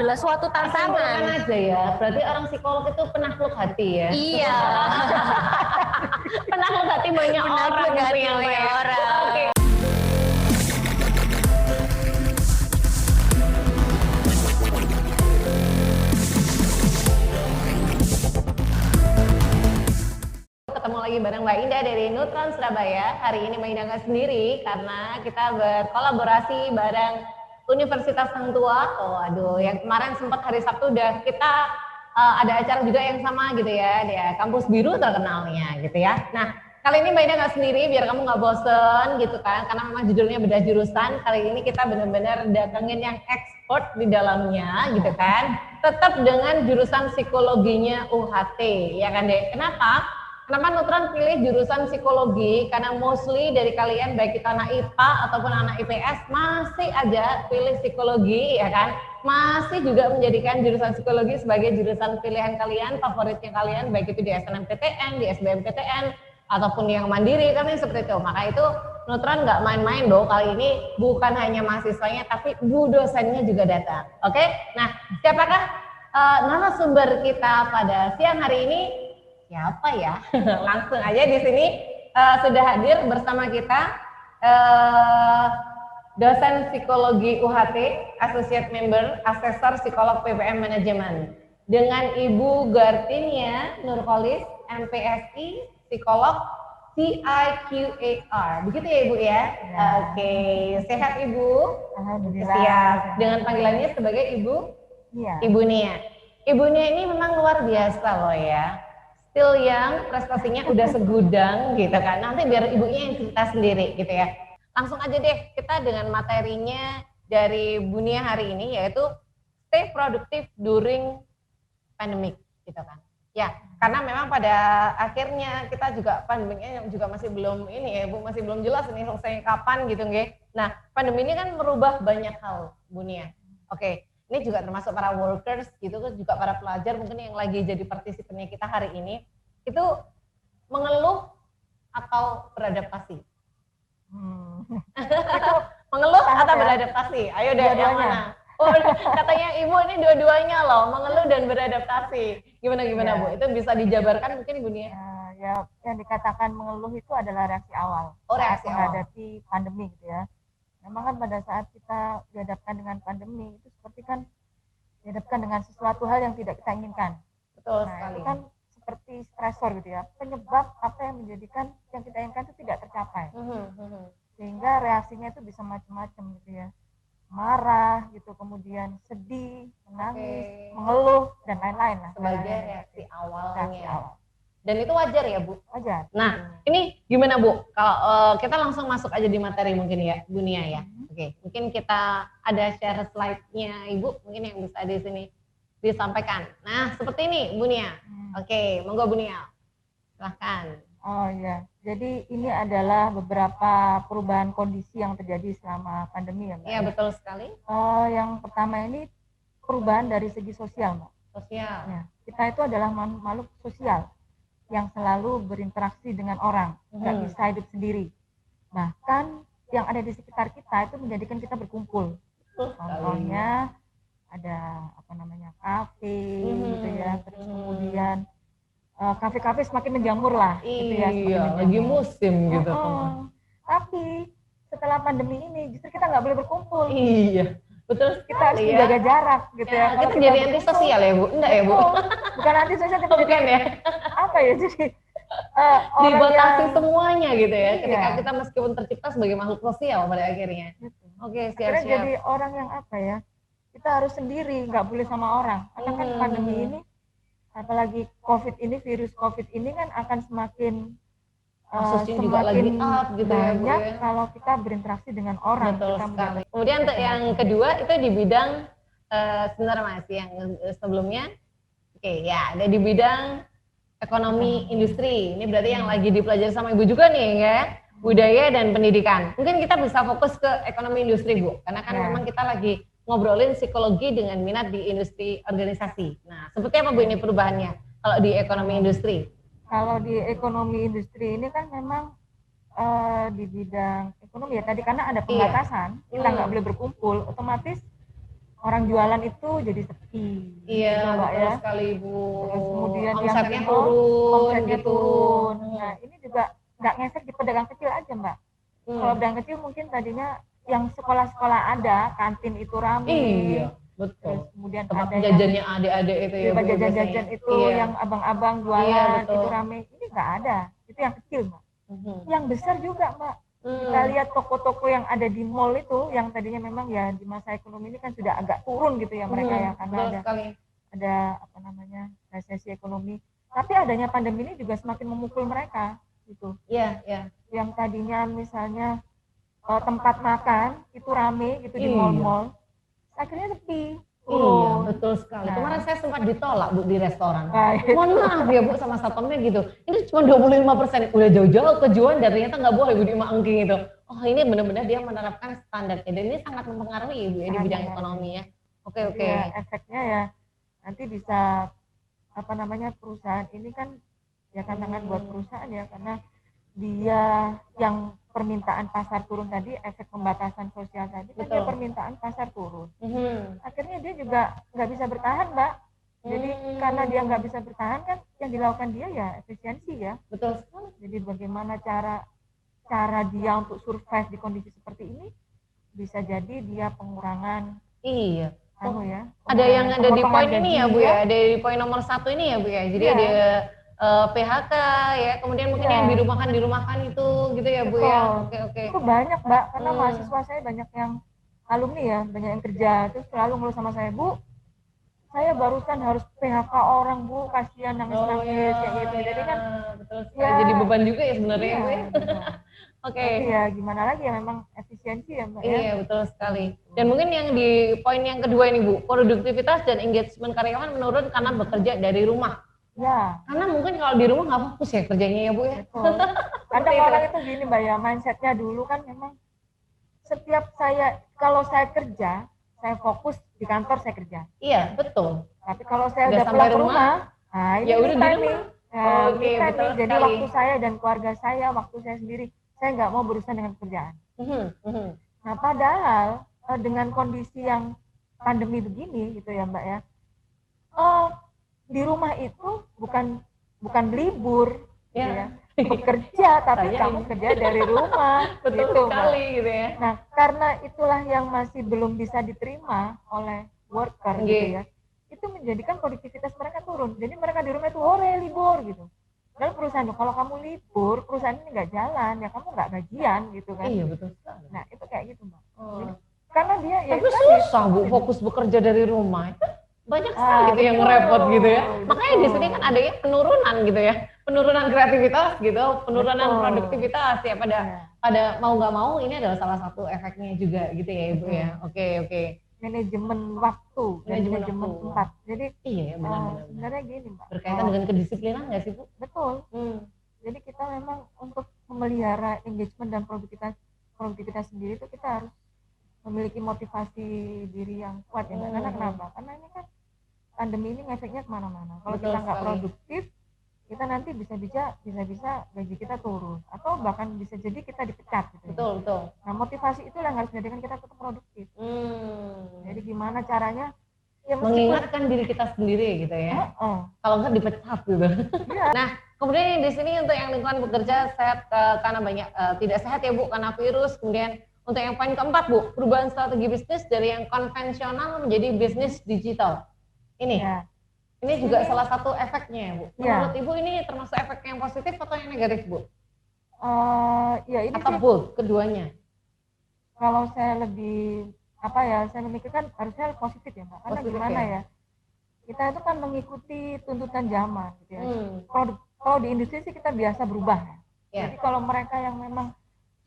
adalah suatu tantangan. Aja ya, berarti orang psikolog itu penakluk hati ya. Iya. Penakluk hati banyak orang. Banyak orang. Oke. Ketemu lagi bareng Mbak Indah dari Nutron Surabaya. Hari ini Mbak Indah nggak sendiri karena kita berkolaborasi bareng Universitas Hang Tua. Oh, aduh, yang kemarin sempat hari Sabtu udah kita ada acara juga yang sama gitu ya, dia kampus biru terkenalnya gitu ya. Nah, kali ini Mbak Indah nggak sendiri biar kamu nggak bosen gitu kan, karena memang judulnya beda jurusan. Kali ini kita benar-benar datengin yang expert di dalamnya gitu kan. Tetap dengan jurusan psikologinya UHT, ya kan deh. Kenapa? Kenapa Nutron pilih jurusan psikologi? Karena mostly dari kalian baik kita anak IPA ataupun anak IPS masih aja pilih psikologi ya kan? Masih juga menjadikan jurusan psikologi sebagai jurusan pilihan kalian, favoritnya kalian baik itu di SNMPTN, di SBMPTN ataupun yang mandiri kan seperti itu. Maka itu Nutron nggak main-main loh kali ini, bukan hanya mahasiswanya tapi bu dosennya juga datang. Oke? Nah, siapakah narasumber kita pada siang hari ini? Siapa ya? Langsung aja di sini sudah hadir bersama kita dosen psikologi UHT, associate member, asesor psikolog PPM Manajemen, dengan Ibu Gartinia Nurholis, MPSI, psikolog CIQAR. Begitu ya Ibu ya? Oke, sehat Ibu? Alhamdulillah. Siap. Dengan panggilannya sebagai Ibu? Iya. Ibu Nia. Ibu Nia ini memang luar biasa loh ya. Still yang prestasinya udah segudang gitu kan. Nanti biar ibunya yang cerita sendiri gitu ya. Langsung aja deh kita dengan materinya dari Bu Nia hari ini yaitu stay productive during pandemic gitu kan. Ya, karena memang pada akhirnya kita juga pandeminya juga masih belum ini ya Bu, masih belum jelas ini selesai kapan gitu nggih. Nah, pandemi ini kan merubah banyak hal Bu Nia. Oke. Ini juga termasuk para workers gitu, juga para pelajar mungkin yang lagi jadi partisipannya kita hari ini, itu mengeluh atau beradaptasi? Mengeluh atau ya? Beradaptasi? Ayo deh, yang mana? Oh, katanya Ibu ini dua-duanya loh, mengeluh dan beradaptasi. Gimana Ya. Bu? Itu bisa dijabarkan mungkin Ibu Nia? Ya, yang dikatakan mengeluh itu adalah reaksi awal. Oh, reaksi awal. Menghadapi pandemi gitu ya. Memang kan pada saat kita dihadapkan dengan pandemi itu seperti kan dihadapkan dengan sesuatu hal yang tidak kita inginkan. Betul Nah, sekali. itu kan seperti stresor gitu ya. Penyebab apa yang menjadikan yang kita inginkan itu tidak tercapai. Sehingga reaksinya itu bisa macam-macam gitu ya. Marah gitu, kemudian sedih, menangis, mengeluh dan lain-lain lah. Sebagai reaksi awalnya. Reaksi awal. Dan itu wajar ya Bu? Wajar. Nah, ini gimana Bu? Kalau kita langsung masuk aja di materi mungkin ya, Bu Nia ya. Oke, mungkin kita ada share slide-nya Ibu, mungkin yang bisa di sini disampaikan. Nah, seperti ini Bu Nia. Oke, monggo Bu Nia. Silahkan. Oh iya, jadi ini adalah beberapa perubahan kondisi yang terjadi selama pandemi ya Mbak. Iya, betul sekali. Yang pertama ini perubahan dari segi sosial Mbak. Sosial. Ya, kita itu adalah makhluk sosial yang selalu berinteraksi dengan orang, nggak bisa hidup sendiri. Bahkan yang ada di sekitar kita itu menjadikan kita berkumpul. Contohnya ada kafe gitu ya, terus kemudian kafe-kafe semakin menjamur lah, gitu ya. Iya, lagi musim gitu. Tapi setelah pandemi ini justru kita nggak boleh berkumpul. Iya, betul. Kita harus menjaga jarak gitu ya. Kita jadi anti sosial ya Bu? Enggak ya Bu? Bukan anti sosial, bukan ya? Apa ya, jadi dibatasi semuanya gitu ya, iya. ketika kita meskipun tercipta sebagai makhluk sosial pada akhirnya. Oke, siap-siap. Jadi orang yang kita harus sendiri, nggak boleh sama orang. Karena kan pandemi ini, apalagi COVID ini, virus COVID ini kan akan semakin kasusnya juga lagi up gitu ya Bu banyak ya. kalau kita berinteraksi dengan orang. Betul sekali. Kemudian untuk yang kedua itu di bidang sebentar Mas, yang sebelumnya ya ada di bidang ekonomi industri. Ini berarti yang lagi dipelajari sama Ibu juga nih ya, budaya dan pendidikan. Mungkin kita bisa fokus ke ekonomi industri Bu, karena kan memang kita lagi ngobrolin psikologi dengan minat di industri organisasi. Nah, seperti apa Bu ini perubahannya kalau di ekonomi industri? Kalau di ekonomi industri ini kan memang di bidang ekonomi ya tadi, karena ada pembatasan, kita nggak boleh berkumpul, otomatis orang jualan itu jadi sepi. Iya, gitu, Mbak, betul ya. sekali Bu. Terus kemudian Omsetnya yang turun omsetnya gitu. turun. Nah, ini juga nggak ngefek di pedagang kecil aja, Mbak. Hmm. Kalau pedagang kecil mungkin tadinya yang sekolah-sekolah ada, kantin itu rame. Iya, Terus betul. kemudian Tempat ada yang jajannya adik-adik itu ya Bu jajan-jajan biasanya. itu Iya. yang abang-abang jualan Iya, betul. itu rame. Ini nggak ada. Itu yang kecil, Mbak. Mhm. Yang besar juga, Mbak. Kita lihat toko-toko yang ada di mall itu, yang tadinya memang ya di masa ekonomi ini kan sudah agak turun gitu ya mereka ya, karena Betul sekali. ada apa namanya resesi ekonomi. Tapi adanya pandemi ini juga semakin memukul mereka gitu. Iya, iya. Yang tadinya misalnya tempat makan itu rame gitu di Iya. mall-mall, akhirnya sepi. Iya, betul sekali. Nah. Kemarin saya sempat ditolak Bu di restoran. Nah, itu. Mohon maaf ya Bu sama satpamnya gitu. Ini cuma 25%. Udah jauh-jauh ke Juan dan ternyata nggak boleh Bu di Maangking itu. Oh ini benar-benar dia menerapkan standar. Dan ini sangat mempengaruhi Bu ya di bidang ekonomi ya. Oke, Jadi oke. ya, efeknya ya nanti bisa apa namanya perusahaan ini kan ya tantangan buat perusahaan ya, karena dia yang permintaan pasar turun tadi, efek pembatasan sosial tadi kan dia Betul. permintaan pasar turun. Mhm. Akhirnya dia juga nggak bisa bertahan, Mbak. Jadi karena dia nggak bisa bertahan kan yang dilakukan dia ya efisiensi ya. Betul sekali. Jadi bagaimana cara dia untuk survive di kondisi seperti ini, bisa jadi dia pengurangan Iya. ya. Ada yang ada di poin pemotongan ini ya gaji Bu ya. Ada di poin nomor 1 ini ya Bu ya. Jadi Iya. ada PHK ya, kemudian mungkin Iya. yang dirumahkan itu gitu ya Bu ya. Oke, oke. Itu banyak, Mbak, karena mahasiswa saya banyak yang alumni ya, banyak yang kerja, terus selalu ngeluh sama saya, Bu, saya barusan harus PHK orang, Bu, kasihan nangis-nangis kayak gitu. Jadi kan betul sekali. Jadi beban juga ya sebenarnya iya, ya Bu ya. Oke. tapi ya gimana lagi ya, memang efisiensi ya, Mbak ya. Iya, betul sekali. Dan mungkin yang di poin yang kedua ini Bu, produktivitas dan engagement karyawan menurun karena bekerja dari rumah. Ya, Karena mungkin kalau di rumah nggak fokus ya kerjanya ya Bu ya. betul. Kadang orang itu gini, Mbak ya, mindsetnya dulu kan memang setiap kalau saya kerja, saya fokus di kantor, saya kerja. Iya, betul. Tapi kalau saya Udah udah sampai pulang ke rumah, rumah, nah ini ya udah di me time rumah. nih. Nah, Oke, me time betul nih. Jadi sekali. waktu saya dan keluarga saya, waktu saya sendiri, saya nggak mau berurusan dengan pekerjaan. Nah, padahal dengan kondisi yang pandemi begini gitu ya, Mbak ya, di rumah itu bukan libur, gitu ya, bekerja, tapi kamu kerja dari rumah. Betul gitu, sekali Mbak. gitu ya. Nah, karena itulah yang masih belum bisa diterima oleh worker gitu ya, itu menjadikan produktivitas mereka turun. Jadi mereka di rumah itu libur gitu. Dan perusahaan, kalau kamu libur, perusahaan ini nggak jalan, ya kamu nggak gajian gitu kan. Iya, betul sekali. Nah, itu kayak gitu, Mbak. Jadi, karena dia ya tapi susah Bu fokus bekerja dari rumah. Banyak sekali gitu yang repot gitu ya. Makanya di sini kan ada penurunan gitu ya. Penurunan kreativitas gitu, penurunan produktivitas ya pada mau nggak mau ini adalah salah satu efeknya juga gitu ya Ibu ya. Oke. Manajemen waktu, manajemen tempat. Jadi iya benar-benar. Sebenarnya gini, Mbak. Berkaitan dengan kedisiplinan nggak sih Bu? Betul. Jadi kita memang untuk memelihara engagement dan produktivitas sendiri itu kita harus memiliki motivasi diri yang kuat ya, Mbak. Karena kenapa? Karena ini kan pandemi ini ngefeknya kemana-mana. Kalau kita nggak produktif, kita nanti bisa gaji kita turun atau bahkan bisa jadi kita dipecat gitu. Betul. Nah, motivasi itu yang harus menjadikan kita tetap produktif. Jadi gimana caranya ya mengingatkan diri kita sendiri gitu ya. Kalau nggak dipecat gitu. Ya. Nah, kemudian di sini untuk yang lingkungan bekerja sehat karena banyak tidak sehat ya Bu karena virus. Kemudian untuk yang poin keempat Bu, perubahan strategi bisnis dari yang konvensional menjadi bisnis digital. Ini. Ya. Ini juga salah satu efeknya ya Bu. Menurut Ibu ini termasuk efek yang positif atau yang negatif Bu? Ya ini atau both keduanya? Kalau saya lebih saya memikirkan harusnya positif ya Mbak. Karena gimana ya? Kita itu kan mengikuti tuntutan zaman gitu ya. Kalau di industri sih kita biasa berubah ya. Jadi kalau mereka yang memang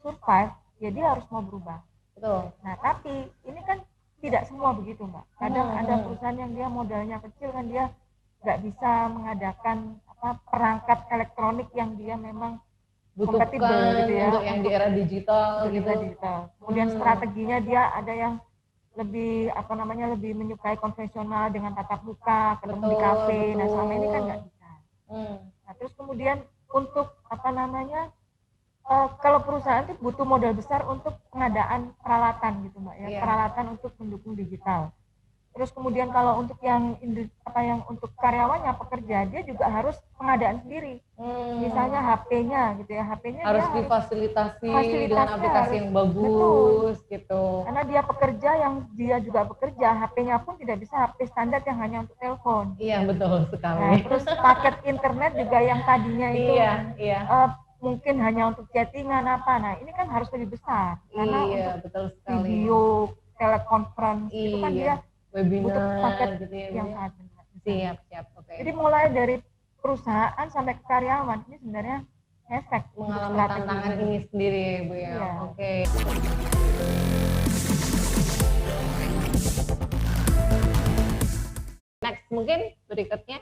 survive, ya dia harus mau berubah. Betul. Nah, tapi ini kan tidak semua begitu Mbak. Kadang ada perusahaan yang dia modalnya kecil kan dia nggak bisa mengadakan perangkat elektronik yang dia memang butuhkan gitu ya, untuk yang di era digital gitu. Kemudian strateginya dia ada yang lebih lebih menyukai konvensional dengan tatap muka, ketemu di kafe. Nah, selama ini kan nggak bisa. Nah, terus kemudian untuk kalau perusahaan itu butuh modal besar untuk pengadaan peralatan gitu Mbak ya, peralatan untuk mendukung digital. Terus kemudian kalau untuk yang yang untuk karyawannya pekerja, dia juga harus pengadaan sendiri. Misalnya HP-nya gitu ya, HP-nya harus dia difasilitasi dengan fasilitasnya aplikasi harus, yang bagus betul. gitu. Karena dia pekerja yang dia juga bekerja, HP-nya pun tidak bisa HP standar yang hanya untuk telepon. Iya betul Nah, sekali. terus paket internet juga yang tadinya itu Iya. mungkin hanya untuk chattingan apa. Nah, ini kan harus lebih besar karena Iya untuk betul sekali. video, telekonferensi itu kan dia webinar butuh paket gitu ya. yang sangat besar. Siap, oke. Jadi mulai dari perusahaan sampai ke karyawan ini sebenarnya efek untuk Mengalami strategi tantangan ini sendiri ya Bu ya. Iya. Oke. Next mungkin berikutnya.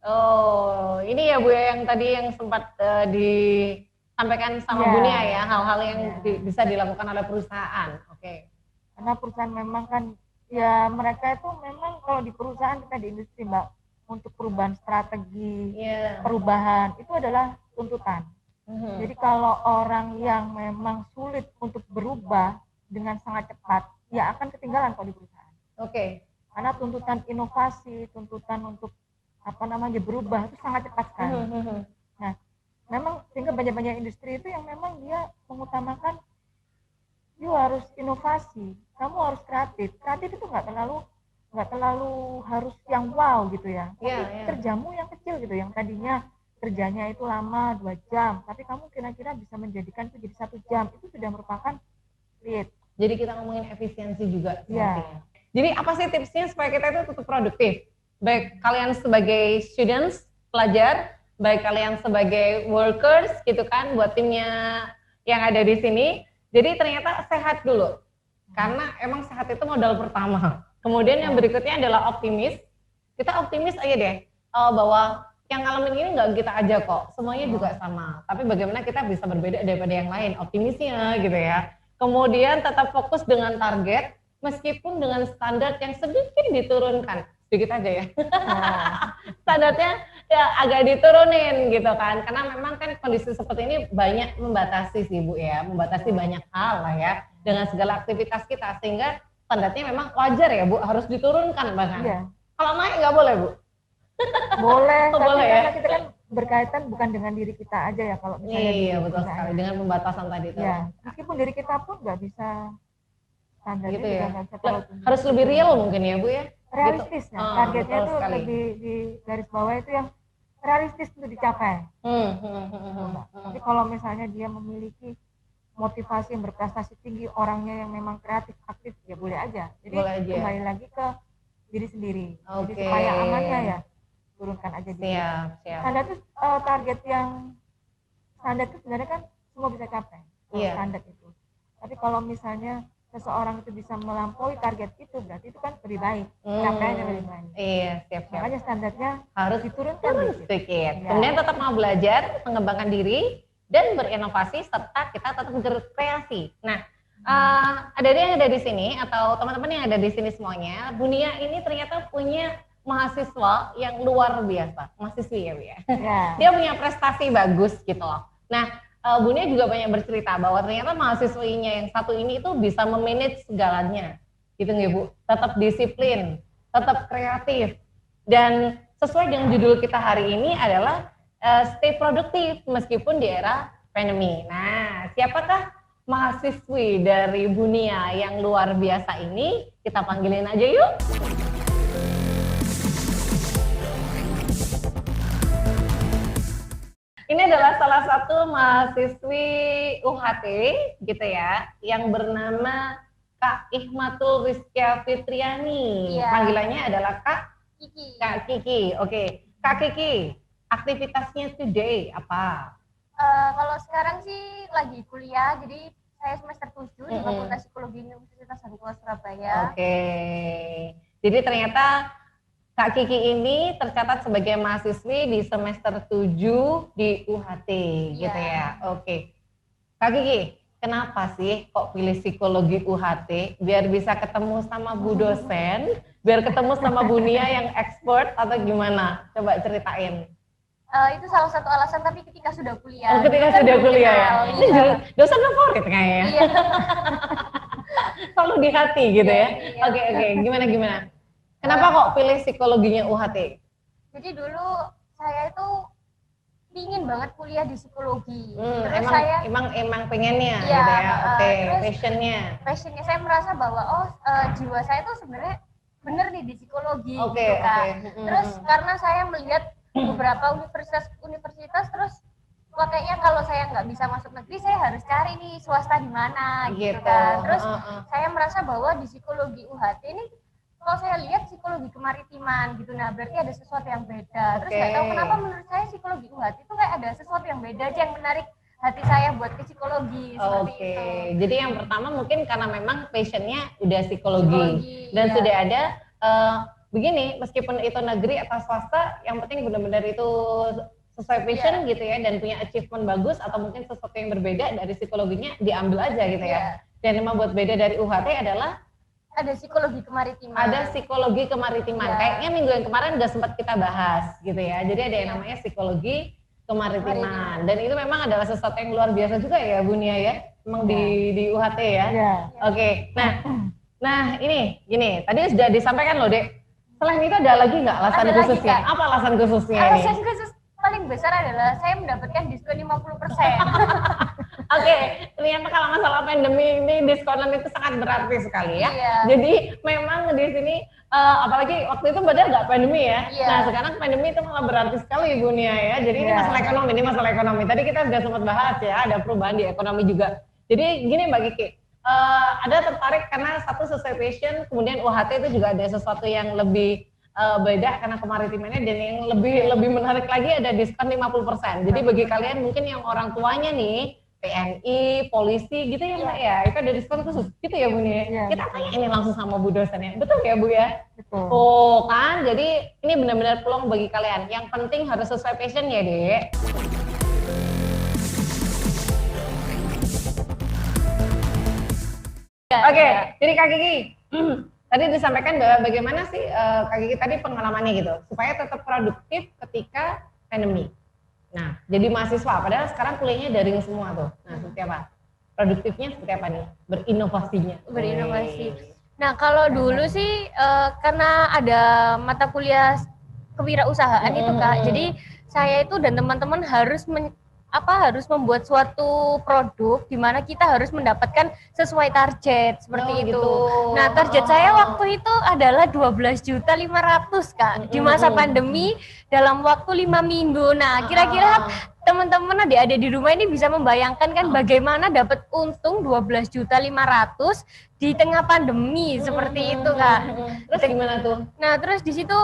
Oh, ini ya Bu ya yang tadi yang sempat disampaikan sama Iya. Bunia ya, hal-hal yang Iya. bisa dilakukan oleh perusahaan. Oke. Karena perusahaan memang kan ya mereka itu memang kalau di perusahaan kita di industri Mbak untuk perubahan strategi, Iya. perubahan itu adalah tuntutan. Jadi kalau orang yang memang sulit untuk berubah dengan sangat cepat, ya akan ketinggalan kalau di perusahaan. Oke. Karena tuntutan inovasi, tuntutan untuk berubah itu sangat cepat sekali. Nah, memang sehingga banyak-banyak industri itu yang memang dia mengutamakan you harus inovasi, kamu harus kreatif. Kreatif itu nggak terlalu harus yang wow gitu ya. Tapi kerjamu yang kecil gitu, yang tadinya kerjanya itu lama 2 jam, tapi kamu kira-kira bisa menjadikan itu jadi 1 jam, itu sudah merupakan create. Jadi kita ngomongin efisiensi juga. Ya. Jadi apa sih tipsnya supaya kita itu tetap produktif? Baik kalian sebagai students, pelajar, baik kalian sebagai workers gitu kan, buat timnya yang ada di sini. Jadi ternyata sehat dulu, karena emang sehat itu modal pertama. Kemudian yang berikutnya adalah optimis. Kita optimis aja deh bahwa yang ngalamin ini nggak kita aja kok, semuanya juga sama. Tapi bagaimana kita bisa berbeda daripada yang lain, optimisnya gitu ya. Kemudian tetap fokus dengan target, meskipun dengan standar yang sedikit diturunkan, sedikit aja ya. Standarnya ya agak diturunin gitu kan, karena memang kan kondisi seperti ini banyak membatasi sih Bu ya, membatasi banyak hal lah ya dengan segala aktivitas kita, sehingga standarnya memang wajar ya Bu, harus diturunkan bahkan. Iya. Kalau naik nggak boleh Bu? Boleh, tapi boleh, karena ya? kita kan berkaitan bukan dengan diri kita aja ya kalau misalnya Iya betul sekali, dengan pembatasan tadi itu. Ya, meskipun diri kita pun nggak bisa standarnya Gitu juga ya. nggak bisa terlalu tinggi. Harus lebih real mungkin ya Bu ya. Realistis Gitu. ya, targetnya betul itu sekali. lebih di garis bawah itu yang realistis untuk dicapai. Tapi kalau misalnya dia memiliki motivasi yang berprestasi tinggi, orangnya yang memang kreatif, aktif, ya boleh aja. Jadi Boleh aja. kembali lagi ke diri sendiri. Jadi Oke. supaya amannya ya turunkan aja diri. Siap. Standar itu target yang standar itu sebenarnya kan semua bisa capai. Iya. Standar itu. Tapi kalau misalnya seseorang itu bisa melampaui target itu, berarti itu kan lebih baik, capaiannya lebih baik. Iya, siap. Makanya standarnya Harus diturunkan sedikit. Ya. Kemudian tetap mau belajar, mengembangkan diri, dan berinovasi, serta kita tetap berkreasi. Nah, adik-adik yang ada di sini, atau teman-teman yang ada di sini semuanya, Bunia ini ternyata punya mahasiswa yang luar biasa, mahasiswi ya Bu ya. Dia punya prestasi bagus gitu loh. Nah, Bunia juga banyak bercerita bahwa ternyata mahasiswinya yang satu ini itu bisa memanage segalanya, gitu nggak Bu? Tetap disiplin, tetap kreatif, dan sesuai dengan judul kita hari ini adalah stay produktif meskipun di era pandemi. Nah, siapakah mahasiswi dari Bunia yang luar biasa ini? Kita panggilin aja yuk. Ini adalah salah satu mahasiswi UHT gitu ya, yang bernama Kak Ihmatul Rizkia Fitriani. Iya. Panggilannya adalah Kiki. Kak Kiki. Oke, Kak Kiki, aktivitasnya today apa? Kalau sekarang sih lagi kuliah, jadi saya semester 7 di Fakultas Psikologi Universitas Sangtua Surabaya. Oke. Jadi ternyata Kak Kiki ini tercatat sebagai mahasiswi di semester 7 di UHT gitu ya. Oke. Kak Kiki, kenapa sih kok pilih psikologi UHT? Biar bisa ketemu sama Bu dosen, biar ketemu sama Bunia yang expert atau gimana? Coba ceritain. Itu salah satu alasan, tapi ketika sudah kuliah. Ketika sudah kuliah ya? Ini Iya. dosen favorit kayaknya. Iya. Selalu di hati gitu ya? Iya. Oke, gimana? Kenapa kok pilih psikologinya UHT? Jadi dulu saya itu pingin banget kuliah di psikologi. Terus emang, saya emang pengennya iya, gitu ya. Oke, terus passionnya saya merasa bahwa jiwa saya itu sebenarnya bener nih di psikologi Oke, gitu kan. oke. Terus karena saya melihat beberapa universitas terus wah kayaknya kalau saya nggak bisa masuk negeri saya harus cari nih swasta di mana gitu kan. Terus saya merasa bahwa di psikologi UHT ini kalau saya lihat psikologi kemaritiman gitu, nah berarti ada sesuatu yang beda. Terus nggak tahu kenapa menurut saya psikologi UHT itu kayak ada sesuatu yang beda aja yang menarik hati saya buat ke psikologi seperti itu. Jadi yang pertama mungkin karena memang passionnya udah psikologi dan iya. sudah ada begini, meskipun itu negeri atau swasta, yang penting benar-benar itu sesuai passion gitu ya dan punya achievement bagus atau mungkin sesuatu yang berbeda dari psikologinya diambil aja gitu ya. Dan yang membuat beda dari UHT adalah ada psikologi kemaritiman. Ada psikologi kemaritiman. Kayaknya minggu yang kemarin udah sempat kita bahas gitu ya. Jadi ada yang namanya psikologi kemaritiman. Dan itu memang adalah sesuatu yang luar biasa juga ya Bu Nia ya. Memang di UHT ya. Oke. Nah ini gini. Tadi sudah disampaikan loh Dek. Selain itu ada lagi nggak alasan khususnya? Apa alasan khususnya ini? Alasan khusus paling besar adalah saya mendapatkan diskon 50%. Oke, ternyata kalau masalah pandemi ini diskonan itu sangat berarti sekali ya. Iya. Jadi memang di sini apalagi waktu itu padahal nggak pandemi ya. Iya. Nah sekarang pandemi itu malah berarti sekali Ibu Nia ya. Jadi ini masalah ekonomi. Tadi kita sudah sempat bahas ya, ada perubahan di ekonomi juga. Jadi gini Mbak Kiki, ada tertarik karena satu sesuai passion, kemudian UHT itu juga ada sesuatu yang lebih beda karena kemaritimannya dan yang lebih menarik lagi ada diskon 50%. Jadi bagi kalian mungkin yang orang tuanya nih TNI, polisi gitu ya Mbak ya, itu ada diskon khusus gitu ya Bu Nia. Kita tanya ini langsung sama Bu dosennya, betul ya Bu ya? Betul. Oh kan, jadi ini benar-benar peluang bagi kalian. Yang penting harus sesuai passion ya Dek. Oke, jadi Kak Kiki, tadi disampaikan bahwa bagaimana sih Kak Kiki tadi pengalamannya gitu, supaya tetap produktif ketika pandemi. Nah, jadi mahasiswa, padahal sekarang kuliahnya daring semua tuh. Nah, seperti apa? Produktifnya seperti apa nih? Berinovasinya. Berinovasi. Nah, kalau dulu sih karena ada mata kuliah kewirausahaan itu Kak, jadi saya itu dan teman-teman harus membuat suatu produk di mana kita harus mendapatkan sesuai target seperti itu. Gitu. Nah, target saya waktu itu adalah 12.500.000 Kak di masa pandemi dalam waktu 5 minggu. Nah, kira-kira teman-teman adik-adik di rumah ini bisa membayangkan kan bagaimana dapat untung 12.500.000 di tengah pandemi seperti itu Kak. Terus gimana tuh? Nah, terus di situ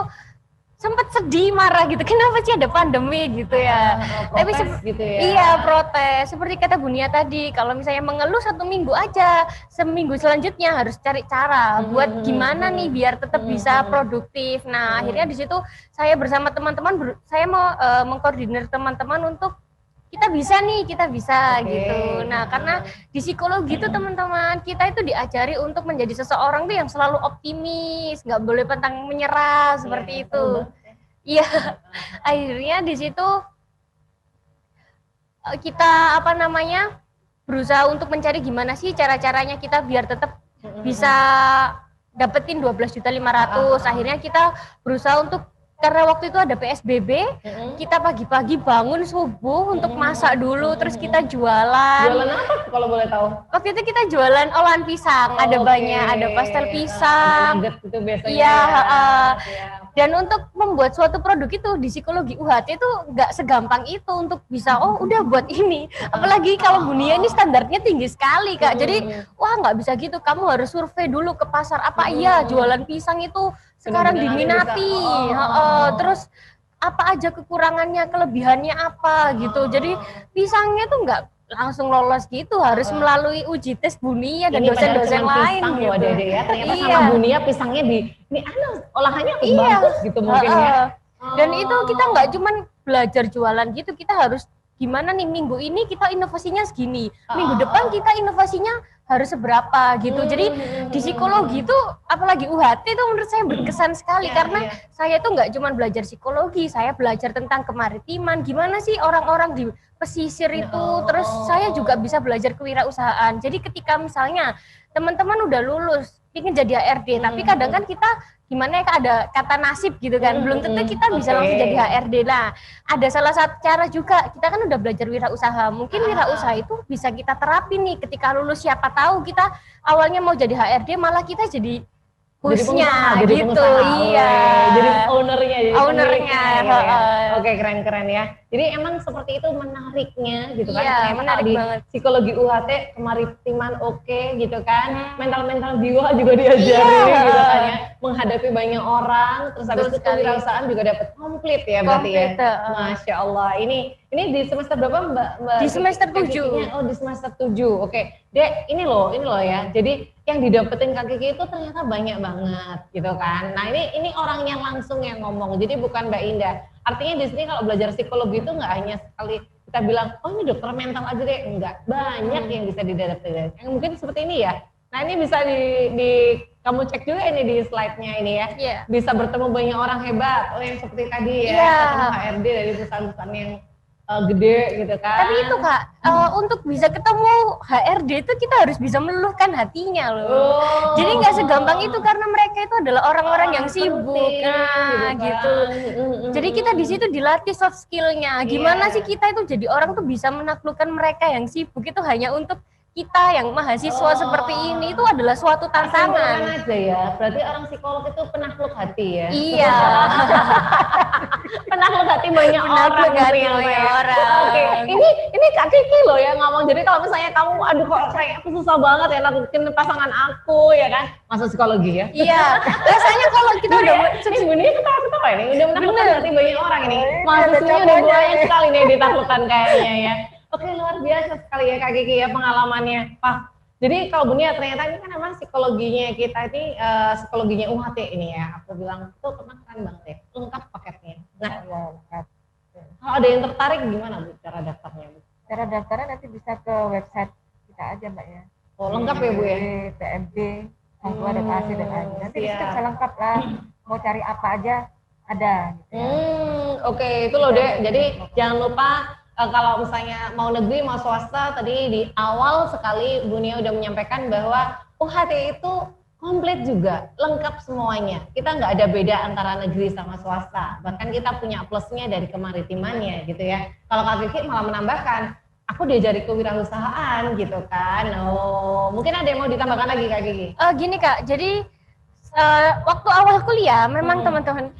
sempat sedih, marah gitu. Kenapa sih ada pandemi gitu ya? Tapi gitu ya. Iya, protes. Seperti kata Bu Nia tadi, kalau misalnya mengeluh 1 minggu aja, seminggu selanjutnya harus cari cara buat gimana nih biar tetap bisa produktif. Nah, akhirnya di situ saya bersama teman-teman saya mau mengkoordinir teman-teman untuk kita bisa gitu. Nah, karena di psikologi itu teman-teman, kita itu diajari untuk menjadi seseorang tuh yang selalu optimis, nggak boleh pantang menyerah seperti itu. Iya. Akhirnya di situ kita berusaha untuk mencari gimana sih cara-caranya kita biar tetap bisa dapetin 12.500.000. Akhirnya kita berusaha untuk karena waktu itu ada PSBB, kita pagi-pagi bangun subuh untuk masak dulu, terus kita jualan. Jualan apa kalau boleh tahu? Waktu itu kita jualan olahan pisang, ada banyak, ada pastel pisang. Itu biasanya. Iya, dan untuk membuat suatu produk itu di psikologi UHT itu nggak segampang itu untuk bisa, udah buat ini. Apalagi kalau Bu Nia ini standarnya tinggi sekali Kak, jadi wah nggak bisa gitu, kamu harus survei dulu ke pasar, apa iya jualan pisang itu sekarang diminati, terus apa aja kekurangannya, kelebihannya apa gitu. Jadi pisangnya tuh nggak langsung lolos gitu, harus melalui uji tes Bu Nia dan dosen-dosen lain pisang, gitu. Ya. Ternyata sama Bu Nia pisangnya ini olahannya bagus gitu mungkin ya. Dan itu kita nggak cuman belajar jualan gitu, kita harus gimana nih minggu ini kita inovasinya segini, minggu depan kita inovasinya harus seberapa gitu. Jadi di psikologi itu apalagi UHT itu menurut saya berkesan sekali karena saya tuh nggak cuma belajar psikologi, saya belajar tentang kemaritiman, gimana sih orang-orang di pesisir itu, terus saya juga bisa belajar kewirausahaan. Jadi ketika misalnya teman-teman udah lulus ingin jadi HRD, tapi kadang kan kita gimana ya Kak, ada kata nasib gitu kan, belum tentu kita bisa Oke. langsung jadi HRD. Nah, ada salah satu cara juga, kita kan udah belajar wirausaha, mungkin wirausaha itu bisa kita terapin nih ketika lulus, siapa tahu kita awalnya mau jadi HRD malah kita jadi bosnya jadi gitu. pengusaha. Iya, Jadi ownernya, jadi ownernya, pemiliknya gitu ya. heeh. Oke, keren-keren ya. Jadi emang seperti itu menariknya gitu kan. Iya, Ternyata menarik di banget. psikologi UHT kemaritiman oke gitu kan. Mental-mental jiwa juga diajari Iya. gitu kan ya. Menghadapi banyak orang, terus habis Betul itu sekali. kewirausahaan juga dapat komplit ya berarti ya. Komplit, heeh. Masya Allah. Ini di semester berapa Mbak? Di semester Kak 7. Kikinya? Oh, di semester 7. Oke. Dek, ini loh ya. Jadi yang didapetin Kak Kiki itu ternyata banyak banget gitu kan. Nah, ini orang yang langsung yang ngomong. Jadi bukan Mbak Indah. Artinya di sini kalau belajar psikologi itu nggak hanya sekali kita bilang, oh ini dokter mental aja deh. Enggak, banyak yang bisa didapetin. Yang mungkin seperti ini ya. Nah, ini bisa di kamu cek juga ini di slide-nya ini ya. Iya. Bisa bertemu banyak orang hebat. Oh, yang seperti tadi ya, Iya. ketemu HRD dari perusahaan-perusahaan yang gede gitu kan. Tapi itu Kak, untuk bisa ketemu HRD itu kita harus bisa meluluhkan hatinya loh. Oh. Jadi nggak segampang itu karena mereka itu adalah orang-orang yang sibuk. Nah, kan. gitu. Jadi kita di situ dilatih soft skill-nya. Gimana Iya. sih kita itu jadi orang tuh bisa menaklukkan mereka yang sibuk itu hanya untuk kita yang mahasiswa seperti ini itu adalah suatu Tantangan tantangan. aja ya. Berarti orang psikolog itu penakluk hati ya. Iya. Penakluk hati banyak Penakluk orang. hati ternyata banyak ya. orang. Oke, ini Kak Kiki loh yang ngomong. Jadi kalau misalnya kamu, aduh kok kayak aku susah banget ya naklukin pasangan aku ya kan. Masuk psikologi ya. Iya. Rasanya kalau kita udah Ini sebenarnya ketawa-ketawa ini. Udah menaklukkan Bener. hati banyak orang ini. Iya, Mahasiswanya ada udah contohnya. banyak sekali nih ditaklukkan kayaknya ya. Oke, luar biasa sekali ya Kak Kiki ya pengalamannya. Pak, jadi kalau Bunia ternyata ini kan memang psikologinya kita ini psikologinya UHT ini ya. Aku bilang itu keren banget ya, lengkap paketnya. Nah, Ya, lengkap. kalau ada yang tertarik gimana Bu cara daftarnya Bu? Cara daftarnya nanti bisa ke website kita aja Mbak ya. Oh lengkap ya Bu ya? PMB, sangtua.ac.id. Nanti di situ siap. bisa lengkap lah. Mau cari apa aja ada. Gitu ya. Oke, itu loh Dek. Jadi jangan lupa kalau misalnya mau negeri mau swasta, tadi di awal sekali Bunia udah menyampaikan bahwa UHT itu komplit juga, lengkap semuanya. Kita nggak ada beda antara negeri sama swasta. Bahkan kita punya plusnya dari kemaritimannya gitu ya. Kalau Kak Kiki malah menambahkan, aku diajari kewirausahaan gitu kan. Oh, mungkin ada yang mau ditambahkan lagi Kak Kiki? Gini Kak, jadi waktu awal kuliah memang teman-teman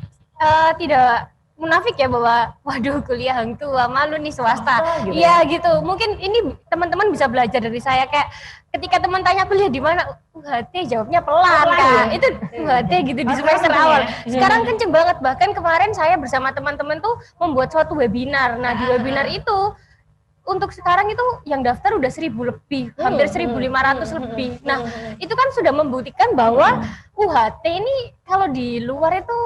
tidak munafik ya bahwa waduh kuliah hang tua malu nih swasta. Gitu Iya gitu. Mungkin ini teman-teman bisa belajar dari saya kayak ketika teman tanya kuliah di mana, UHT jawabnya pelan Pelan Kak. ya? Itu UHT gitu di Oh, semester kenceng awal. ya? Sekarang kenceng banget. Bahkan kemarin saya bersama teman-teman tuh membuat suatu webinar. Nah, di webinar itu untuk sekarang itu yang daftar udah 1.000 lebih, hampir 1.500 lebih. Nah, itu kan sudah membuktikan bahwa UHT ini kalau di luar itu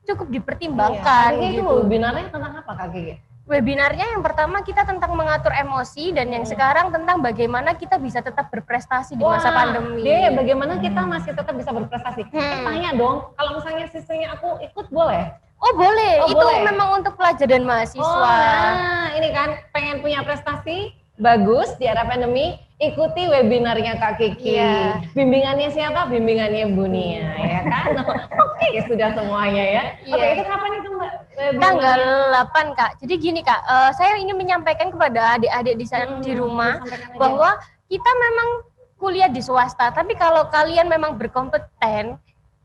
cukup dipertimbangkan Itu gitu. webinarnya tentang apa Kak Kiki? Webinarnya yang pertama kita tentang mengatur emosi dan yang sekarang tentang bagaimana kita bisa tetap berprestasi di masa pandemi. Dek, bagaimana kita masih tetap bisa berprestasi? Tanya dong, kalau misalnya sisanya aku ikut boleh? Oh boleh, Oh, itu boleh. memang untuk pelajar dan mahasiswa. Nah ini kan pengen punya prestasi bagus di era pandemi, ikuti webinarnya Kak Kiki. Iya. Bimbingannya siapa? Bimbingannya Bunia, ya kan? Oke, sudah semuanya ya. Oke, Iya. itu kapan itu Mbak? Webinarnya? Tanggal 8 Kak. Jadi gini Kak, saya ingin menyampaikan kepada adik-adik di sana di rumah sampaikan aja. bahwa kita memang kuliah di swasta, tapi kalau kalian memang berkompeten,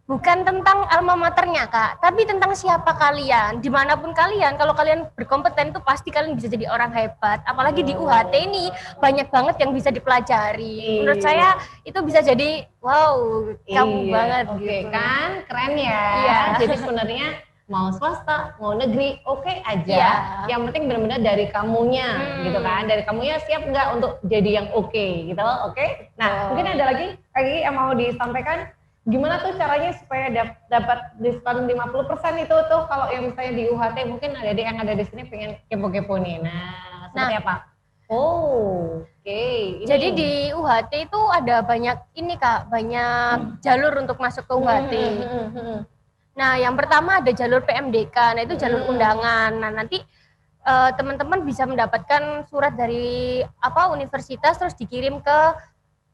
bukan tentang alma maternya Kak, tapi tentang siapa kalian, dimanapun kalian, kalau kalian berkompeten tuh pasti kalian bisa jadi orang hebat. Apalagi di UHT ini banyak banget yang bisa dipelajari. Menurut saya itu bisa jadi wow, kamu Iya, banget oke gitu. kan, keren ya. Iya. Jadi sebenarnya mau swasta, mau negeri, oke aja. Iya. Yang penting benar-benar dari kamunya, gitu kan. Dari kamunya siap nggak untuk jadi yang oke, gitu, oke? Nah, mungkin ada lagi yang mau disampaikan. Gimana tuh caranya supaya dapat diskon 50% itu tuh kalau yang misalnya di UHT mungkin ada yang ada di sini pengen kepo-kepo nih. Nah, seperti apa? Oh, oke. Ini- Jadi di UHT itu ada banyak ini Kak, banyak jalur untuk masuk ke UHT. Nah, yang pertama ada jalur PMDK, nah itu jalur undangan. Nah, nanti teman-teman bisa mendapatkan surat dari universitas terus dikirim ke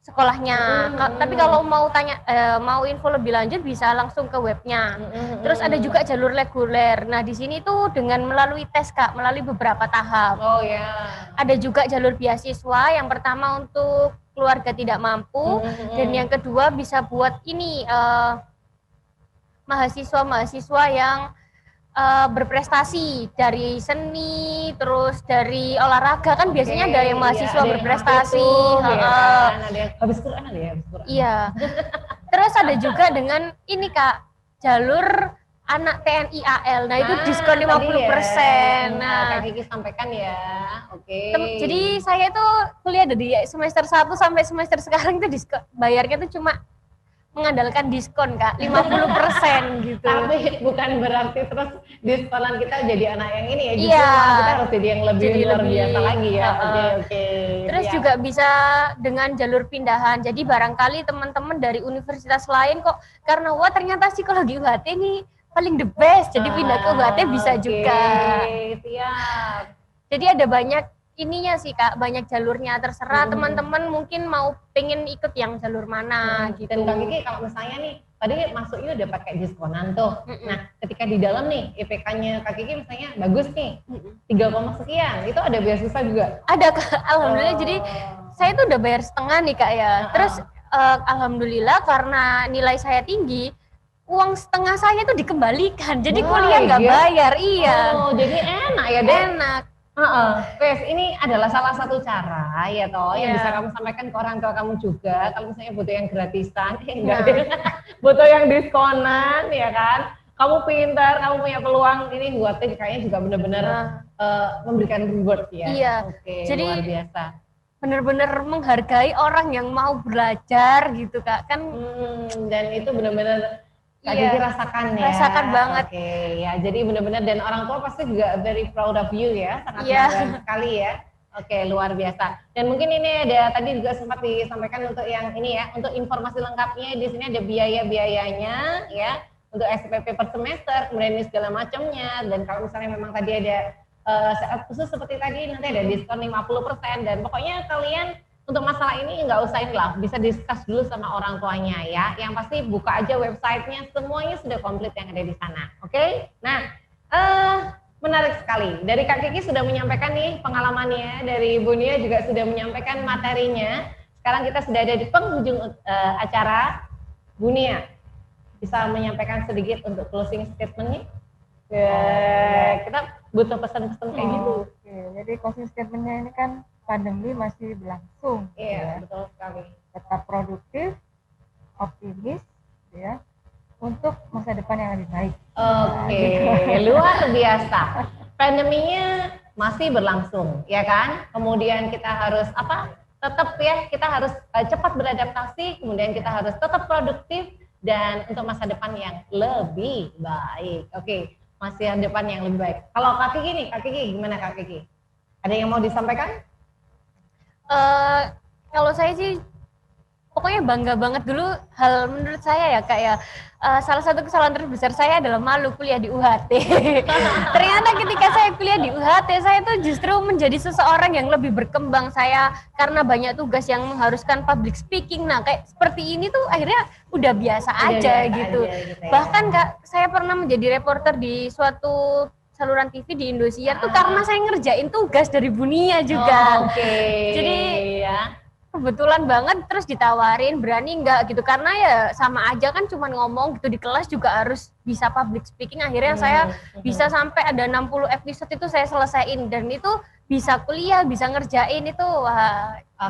sekolahnya. Tapi kalau mau tanya mau info lebih lanjut bisa langsung ke webnya. Terus ada juga jalur reguler. Nah, di sini tuh dengan melalui tes Kak, melalui beberapa tahap. Oh ya. Ada juga jalur beasiswa, yang pertama untuk keluarga tidak mampu, dan yang kedua bisa buat ini mahasiswa-mahasiswa yang berprestasi dari seni, terus dari olahraga kan biasanya ada yang mahasiswa ada berprestasi. yang ya kan? Ada yang habis Quran, ada ya habis Quran. Iya. Terus ada juga dengan ini Kak, jalur anak TNI AL. Nah, itu diskon 50%. Nah, Kak Kiki sampaikan ya. Oke. Jadi saya itu kuliah dari semester 1 sampai semester sekarang itu diskon, bayarnya itu cuma mengandalkan diskon Kak, 50% gitu. Tapi bukan berarti terus diskonan kita jadi anak yang ini ya, justru Iya. kita harus jadi yang lebih luar biasa lagi ya. Oke. Terus juga bisa dengan jalur pindahan. Jadi barangkali teman-teman dari universitas lain kok, karena wah ternyata psikologi UHT ini paling the best, jadi pindah ke UHT bisa juga. Siap. Jadi ada banyak ininya sih Kak, banyak jalurnya, terserah teman-teman mungkin mau pengen ikut yang jalur mana gitu. Dan Kak Kiki kalau misalnya nih tadi masuknya udah pakai diskonan tuh. Nah, ketika di dalam nih IPK-nya Kak Kiki misalnya bagus nih, 3, sekian, itu ada beasiswa juga? Ada Kak, alhamdulillah. Jadi saya tuh udah bayar setengah nih Kak ya. Terus alhamdulillah karena nilai saya tinggi, uang setengah saya itu dikembalikan. Jadi kuliah nggak bayar, iya. Oh, jadi enak ya deh. Enak. Wes, ini adalah salah satu cara ya toh yang bisa kamu sampaikan ke orang tua kamu juga. Kalau misalnya butuh yang gratisan, butuh yang diskonan ya kan. Kamu pintar, kamu punya peluang, ini buat kayaknya juga benar-benar memberikan reward ya. Iya. Oke, jadi luar biasa. Benar-benar menghargai orang yang mau belajar gitu Kak kan. Dan itu benar-benar Kak Kiki rasakan ya. Rasakan banget. Oke, ya jadi benar-benar dan orang tua pasti juga very proud of you ya, sangat bangga sekali ya. Oke, luar biasa. Dan mungkin ini ada tadi juga sempat disampaikan untuk yang ini ya, untuk informasi lengkapnya di sini ada biaya-biayanya ya, untuk SPP per semester, kemudian ini segala macamnya. Dan kalau misalnya memang tadi ada saat khusus seperti tadi nanti ada diskon 50% dan pokoknya kalian untuk masalah ini nggak usah inilah, bisa discuss dulu sama orang tuanya ya. Yang pasti buka aja websitenya, semuanya sudah komplit yang ada di sana. Oke? Nah, menarik sekali. Dari Kak Kiki sudah menyampaikan nih pengalamannya, dari Ibu Nia juga sudah menyampaikan materinya. Sekarang kita sudah ada di penghujung acara. Bu Nia, bisa menyampaikan sedikit untuk closing statement-nya? Kita butuh pesan-pesan kayak gitu. Jadi closing statement-nya ini kan pandemi masih berlangsung. Iya, betul sekali. Tetap produktif, optimis, ya, untuk masa depan yang lebih baik. Oke, luar biasa. Pandeminya masih berlangsung, ya kan? Kemudian kita harus tetap ya, kita harus cepat beradaptasi. Kemudian kita harus tetap produktif dan untuk masa depan yang lebih baik. Oke, masa depan yang lebih baik. Kalau Kak Kiki nih, Kak Kiki gimana Kak Kiki? Ada yang mau disampaikan? Kalau saya sih pokoknya bangga banget dulu hal menurut saya ya Kak ya, salah satu kesalahan terbesar saya adalah malu kuliah di UHT. Ternyata ketika saya kuliah di UHT saya tuh justru menjadi seseorang yang lebih berkembang. Saya karena banyak tugas yang mengharuskan public speaking, nah kayak seperti ini tuh akhirnya udah biasa aja gitu. Bahkan Kak, saya pernah menjadi reporter di suatu saluran TV di Indosiar tuh karena saya ngerjain tugas dari Bunia juga. Jadi kebetulan banget terus ditawarin berani nggak gitu, karena ya sama aja kan cuman ngomong gitu di kelas juga harus bisa public speaking. Akhirnya saya bisa sampai ada 60 episode itu saya selesaiin, dan itu bisa kuliah, bisa ngerjain itu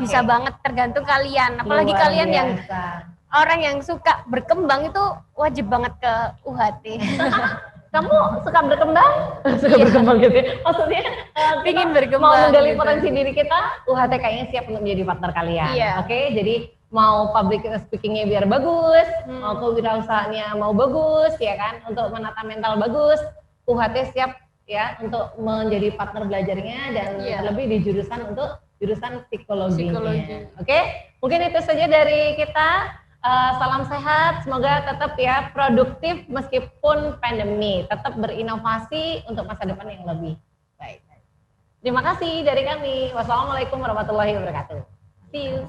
bisa banget, tergantung kalian. Apalagi kalian yang orang yang suka berkembang itu wajib banget ke UHT. Kamu suka berkembang? Suka berkembang gitu ya? Maksudnya ingin berkembang, mau menggali gitu. potensi diri kita, UHT kayaknya siap untuk menjadi partner kalian. Oke, jadi mau public speakingnya biar bagus, mau kewirausahaannya mau bagus, ya kan, untuk menata mental bagus, UHT siap ya untuk menjadi partner belajarnya dan terlebih di jurusan psikologinya. Oke, mungkin itu saja dari kita. Salam sehat, semoga tetap ya produktif meskipun pandemi, tetap berinovasi untuk masa depan yang lebih baik. Terima kasih dari kami. Wassalamualaikum warahmatullahi wabarakatuh. See you.